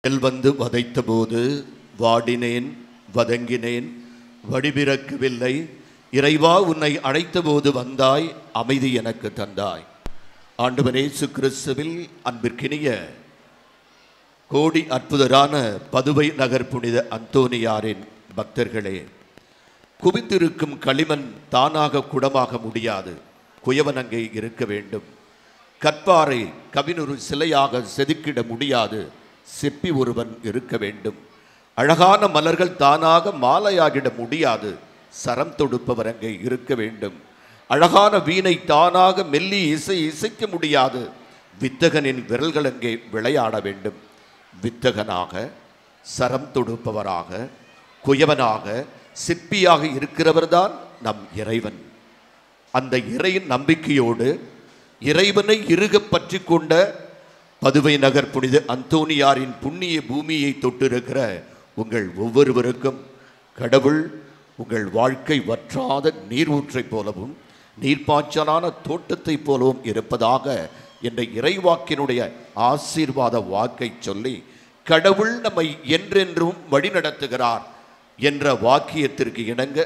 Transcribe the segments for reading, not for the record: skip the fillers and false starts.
வந்து வதைத்த போது வாடினேன், வதங்கினேன், வடிபிறக்கவில்லை. இறைவா, உன்னை அழைத்த போது வந்தாய், அமைதி எனக்கு தந்தாய். ஆண்டவர் இயேசு கிறிஸ்துவில் அன்பிற்கினிய கோடி அற்புதரான பதுவை நகர் புனித அந்தோனியாரின் பக்தர்களே, குவிந்திருக்கும் களிமண் தானாக குடமாக முடியாது, குயவன் அங்கே இருக்க வேண்டும். கற்பாறை கவினொரு சிலையாக செதுக்கிட முடியாது, சிற்பி ஒருவன் இருக்க வேண்டும். அழகான மலர்கள் தானாக மாலையாகிட முடியாது, சரம் தொடுப்பவர் அங்கே இருக்க வேண்டும். அழகான வீணை தானாக மெல்லி இசைக்க முடியாது, வித்தகனின் விரல்கள் அங்கே விளையாட வேண்டும். வித்தகனாக, சரம் தொடுப்பவராக, குயவனாக, சிற்பியாக இருக்கிறவர்தான் நம் இறைவன். அந்த இறையின் நம்பிக்கையோடு இறைவனை இறுக பற்றி கொண்ட பதுவை நகர் புனித அந்தோனியாரின் புண்ணிய பூமியை தொட்டிருக்கிற உங்கள் ஒவ்வொருவருக்கும் கடவுள் உங்கள் வாழ்க்கை வற்றாத நீரூற்றை போலவும் நீர்ப்பாய்ச்சலான தோட்டத்தை போலவும் இருப்பதாக என்ற இறைவாக்கினுடைய ஆசீர்வாத வாக்கை சொல்லி, கடவுள் நம்மை என்றென்றும் வழிநடத்துகிறார் என்ற வாக்கியத்திற்கு இணங்க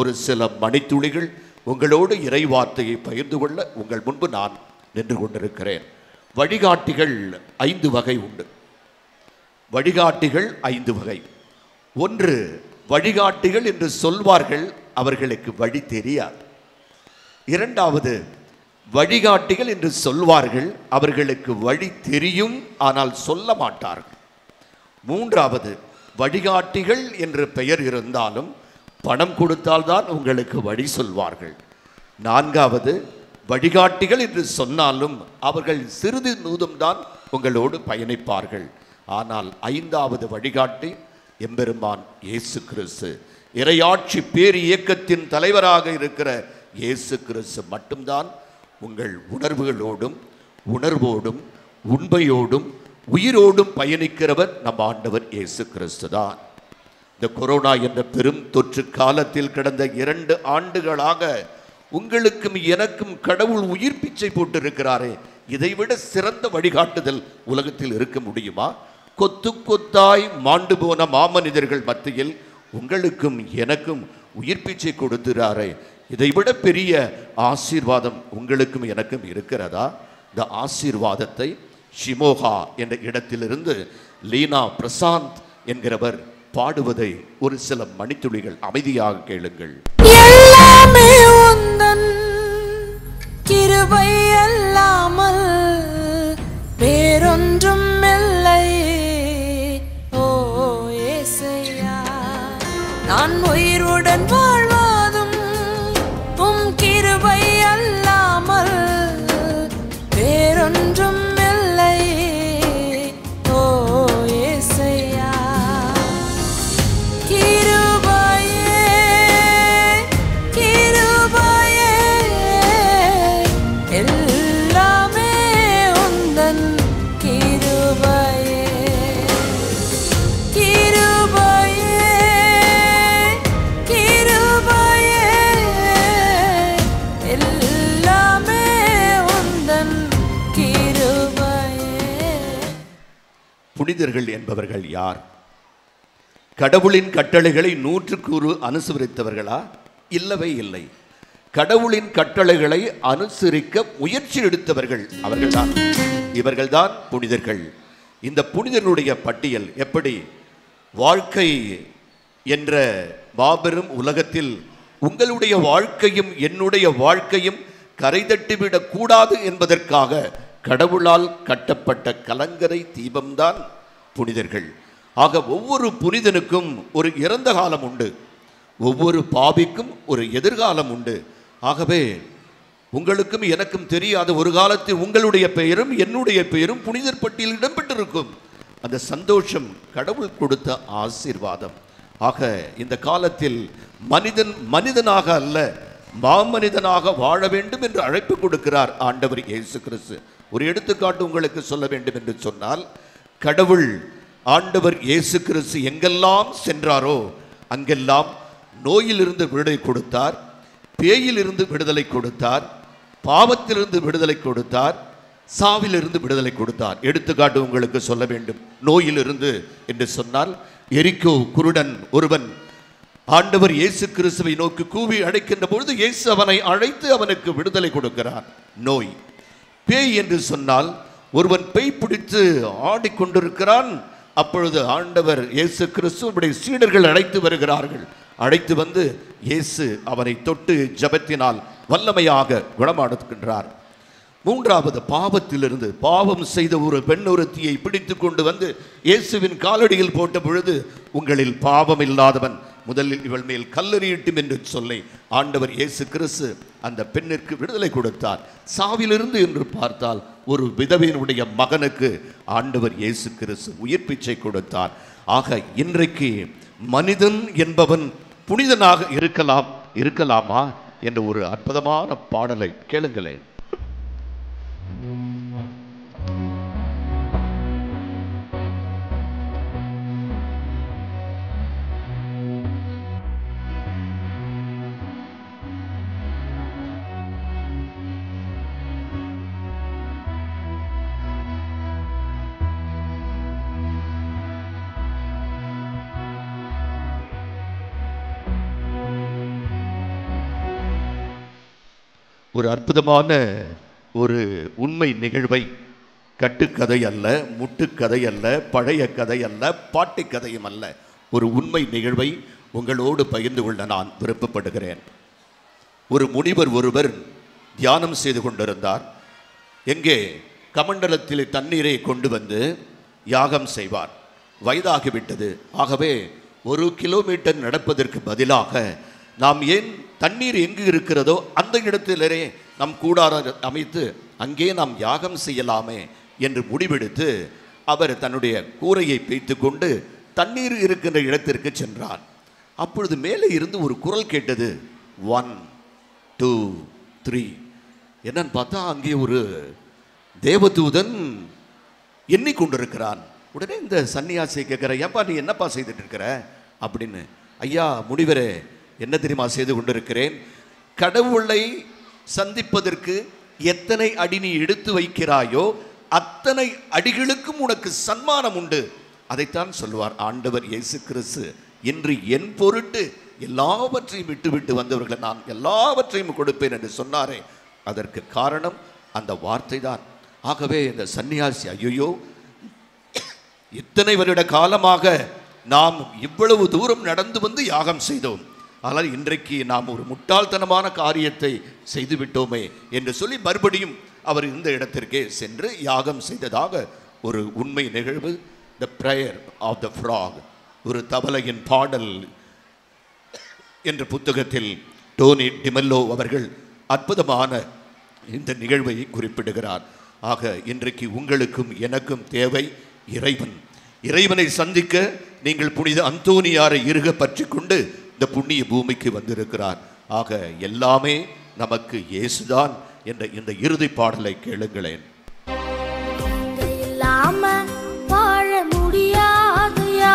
ஒரு சில மணித்துளிகள் உங்களோடு இறைவார்த்தையை பகிர்ந்து கொள்ள உங்கள் முன்பு நான் நின்று கொண்டிருக்கிறேன். வழிகாட்டிகள் 5 வகை உண்டு. வழிகாட்டிகள் 5 வகை. 1, வழிகாட்டிகள் என்று சொல்வார்கள், அவர்களுக்கு வழி தெரியாது. 2வது, வழிகாட்டிகள் என்று சொல்வார்கள், அவர்களுக்கு வழி தெரியும், ஆனால் சொல்ல மாட்டார்கள். 3வது, வழிகாட்டிகள் என்று பெயர் இருந்தாலும் பணம் கொடுத்தால்தான் உங்களுக்கு வழி சொல்வார்கள். 4வது, வழிகாட்டிகள் என்று சொன்னாலும் அவர்கள் சிறிது நூதம்தான் உங்களோடு பயணிப்பார்கள். ஆனால் 5வது வழிகாட்டி எம்பெருமான் இயேசு கிறிஸ்து, இறையாட்சி பேர் இயக்கத்தின் தலைவராக இருக்கிற இயேசு கிறிஸ்து மட்டும்தான் உங்கள் உணர்வுகளோடும் உணர்வோடும் உண்மையோடும் உயிரோடும் பயணிக்கிறவர் நம் ஆண்டவர் இயேசு கிறிஸ்து தான். இந்த கொரோனா என்ற பெரும் தொற்று காலத்தில் கடந்த 2 ஆண்டுகளாக உங்களுக்கும் எனக்கும் கடவுள் உயிர் பிச்சை போட்டிருக்கிறாரே, இதைவிட சிறந்த வழிகாட்டுதல் உலகத்தில் இருக்க முடியுமா? கொத்து கொத்தாய் மாண்டு போன மாமனிதர்கள் மத்தியில் உங்களுக்கும் எனக்கும் உயிர் பிச்சை கொடுக்கிறாரே, இதைவிட பெரிய ஆசீர்வாதம் உங்களுக்கும் எனக்கும் இருக்கிறதா? இந்த ஆசீர்வாதத்தை ஷிமோகா என்ற இடத்திலிருந்து லீனா பிரசாந்த் என்கிறவர் பாடுவதை ஒரு சில மணித்துளிகள் அமைதியாக கேளுங்கள். எல்லாமே உந்தன் கிருபை அல்லாமல் வேறொன்றும் இல்லை. ஓ இயேசையா, நான் உயிருடன் வாழ்வதும் உம் கிருபை அல்லாமல் வேறொன்றும் இல்லை. ஓ இயேசையா, கிருபையே கிருபையே எல்லாமே உந்தன் கிருபையே. கிருபையே கிருபையே எல்லாமே உந்தன் கிருபையே. புனிதர்கள் என்பவர்கள் யார்? கடவுளின் கட்டளைகளை 100% அனுசரித்தவர்களா? இல்லவே இல்லை. கடவுளின் கட்டளைகளை அனுசரிக்க முயற்சி எடுத்தவர்கள் அவர்கள்தான். இவர்கள்தான் புனிதர்கள். இந்த புனிதர்களுடைய பட்டியல் எப்படி வாழ்க்கை என்ற மாபெரும் உலகத்தில் உங்களுடைய வாழ்க்கையும் என்னுடைய வாழ்க்கையும் கரைதட்டிவிடக் கூடாது என்பதற்காக கடவுளால் கட்டப்பட்ட கலங்கரை தீபம்தான் புனிதர்கள். ஆக ஒவ்வொரு புனிதனுக்கும் ஒரு இறந்த காலம் உண்டு, ஒவ்வொரு பாவிக்கும் ஒரு எதிர்காலம் உண்டு. ஆகவே உங்களுக்கும் எனக்கும் தெரியாத ஒரு காலத்தில் உங்களுடைய பெயரும் என்னுடைய பெயரும் புனிதர் பட்டியலில் இடம்பெற்றிருக்கும். அந்த சந்தோஷம் கடவுள் கொடுத்த ஆசீர்வாதம். ஆக இந்த காலத்தில் மனிதன் மனிதனாக அல்ல, மாமனிதனாக வாழ வேண்டும் என்று அழைப்பு கொடுக்கிறார் ஆண்டவர் இயேசு கிறிஸ்து. ஒரு எடுத்துக்காட்டு உங்களுக்கு சொல்ல வேண்டும் என்று சொன்னால், கடவுள் ஆண்டவர் இயேசு கிறிஸ்து எங்கெல்லாம் சென்றாரோ அங்கெல்லாம் நோயிலிருந்து விடுதலை கொடுத்தார், பேயிலிருந்து விடுதலை கொடுத்தார், பாவத்திலிருந்து விடுதலை கொடுத்தார், சாவிலிருந்து விடுதலை கொடுத்தார். எடுத்துக்காட்டு உங்களுக்கு சொல்ல வேண்டும். நோயிலிருந்து என்று சொன்னால் எரிக்கோ குருடன் ஒருவன் ஆண்டவர் இயேசு கிறிஸ்துவை நோக்கி கூவி அழைக்கின்ற பொழுது இயேசு அவனை அழைத்து அவனுக்கு விடுதலை கொடுக்கிறார். நோய். பேய் என்று சொன்னால் ஒருவன் பேய் பிடித்து ஆடிக்கொண்டிருக்கிறான். அப்பொழுது ஆண்டவர் இயேசு கிறிஸ்துவுடைய சீடர்கள் அழைத்து வருகிறார்கள். அழைத்து வந்து இயேசு அவனை தொட்டு ஜெபத்தினால் வல்லமையாக குணமாடுகின்றார். மூன்றாவது, பாவத்திலிருந்து பாவம் செய்த ஒரு பெண் ஒருத்தியை பிடித்து கொண்டு வந்து இயேசுவின் காலடியில் போட்ட பொழுது, உங்களில் பாவம் இல்லாதவன் முதலில் இவள் மேல் கல்லெறியட்டும் என்று சொல்லி ஆண்டவர் இயேசு கிறிஸ்து அந்த பெண்ணிற்கு விடுதலை கொடுத்தார். சாவிலிருந்து என்று பார்த்தால் ஒரு விதவையினுடைய மகனுக்கு ஆண்டவர் இயேசு கிறிஸ்து உயிர் பிச்சை கொடுத்தார். ஆக இன்றைக்கு மனிதன் என்பவன் புனிதனாக இருக்கலாமா என்ற ஒரு அற்புதமான பாடலை கேளுங்களேன். ஒரு அற்புதமான ஒரு உண்மை நிகழ்வை, கட்டுக்கதை அல்ல, முட்டுக்கதை அல்ல, பழைய கதை அல்ல, பாட்டு கதையும் அல்ல, ஒரு உண்மை நிகழ்வை உங்களோடு பகிர்ந்து கொள்ள நான் விருப்பப்படுகிறேன். ஒரு முனிவர் ஒருவர் தியானம் செய்து கொண்டிருந்தார். எங்கே கமண்டலத்தில் தண்ணீரை கொண்டு வந்து யாகம் செய்வார். வயதாகிவிட்டது. ஆகவே 1 கிலோமீட்டர் நடப்பதற்கு பதிலாக நாம் ஏன் தண்ணீர் எங்கு இருக்கிறதோ அந்த இடத்திலே நம் கூடாரம் அமைத்து அங்கே நாம் யாகம் செய்யலாமே என்று முடிவெடுத்து அவர் தன்னுடைய கூரையை பேய்த்து கொண்டு தண்ணீர் இருக்கின்ற இடத்திற்கு சென்றார். அப்பொழுது மேலே இருந்து ஒரு குரல் கேட்டது. 1 2 3. என்னன்னு பார்த்தா அங்கே ஒரு தேவதூதன் எண்ணிக்கொண்டிருக்கிறான். உடனே இந்த சன்னியாசியை கேட்குற, ஏப்பா நீ என்னப்பா செய்துட்டு இருக்கிற அப்படின்னு. ஐயா முனிவரே, என்ன தெரியுமா செய்து கொண்டிருக்கிறேன், கடவுளை சந்திப்பதற்கு எத்தனை அடி நீ எடுத்து வைக்கிறாயோ அத்தனை அடிகளுக்கும் உனக்கு சன்மானம் உண்டு. அதைத்தான் சொல்லுவார் ஆண்டவர் இயேசு கிறிஸ்து. இன்று என் பொருட்டு எல்லாவற்றையும் விட்டு வந்தவர்களை நான் எல்லாவற்றையும் கொடுப்பேன் என்று சொன்னாரே, அதற்கு காரணம் அந்த வார்த்தை தான். ஆகவே இந்த சன்னியாசி, ஐயோ இத்தனை வருட காலமாக நாம் இவ்வளவு தூரம் நடந்து வந்து யாகம் செய்தோம், ஆனால் இன்றைக்கு நாம் ஒரு முட்டாள்தனமான காரியத்தை செய்துவிட்டோமே என்று சொல்லி மறுபடியும் அவர் இந்த இடத்திற்கே சென்று யாகம் செய்ததாக ஒரு உண்மை நிகழ்வு. The prayer of the frog, ஒரு தவளையின் பாடல் என்ற புத்தகத்தில் டோனி டிமெல்லோ அவர்கள் அற்புதமான இந்த நிகழ்வை குறிப்பிடுகிறார். ஆக இன்றைக்கு உங்களுக்கும் எனக்கும் தேவை இறைவன். இறைவனை சந்திக்க நீங்கள் புனித அந்தோனியாரை இறுக பற்றி கொண்டு இந்த புண்ணிய பூமிக்கு வந்திருக்கிறார். ஆக எல்லாமே நமக்கு இயேசுதான் என்ற இந்த இறுதி பாடலை கேளுங்களேன். இல்லாம வாழ முடியாதையா,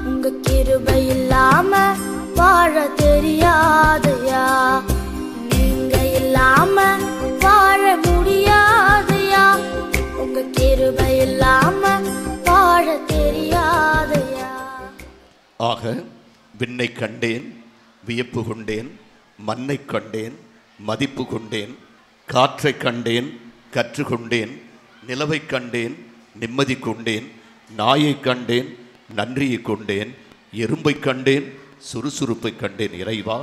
உங்க கிருபை இல்லாம வாழ தெரியாதையா, நீங்க இல்லாம வாழ முடியாதையா, உங்க கிருபை இல்லாம வாழ தெரியாதையா. ஆக விண்ணை கண்டேன், வியப்பு கொண்டேன், மண்ணை கண்டேன், மதிப்பு கொண்டேன், காற்றை கண்டேன், கற்றுக்கொண்டேன், நிலவை கண்டேன், நிம்மதி கொண்டேன், நாயை கண்டேன், நன்றியை கொண்டேன், எறும்பை கண்டேன், சுறுசுறுப்பை கண்டேன். இறைவா,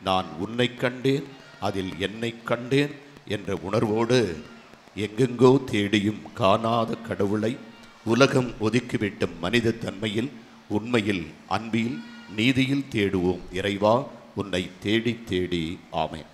நான் உன்னை கண்டேன், அதில் என்னை கண்டேன் என்ற உணர்வோடு எங்கெங்கோ தேடியும் காணாத கடவுளை உலகம் ஒதுக்கிவிட்ட மனித தன்மையில், உண்மையில், அன்பில், நீதியில் தேடுவோம். இறைவா, உன்னை தேடி தேடி. ஆமென்.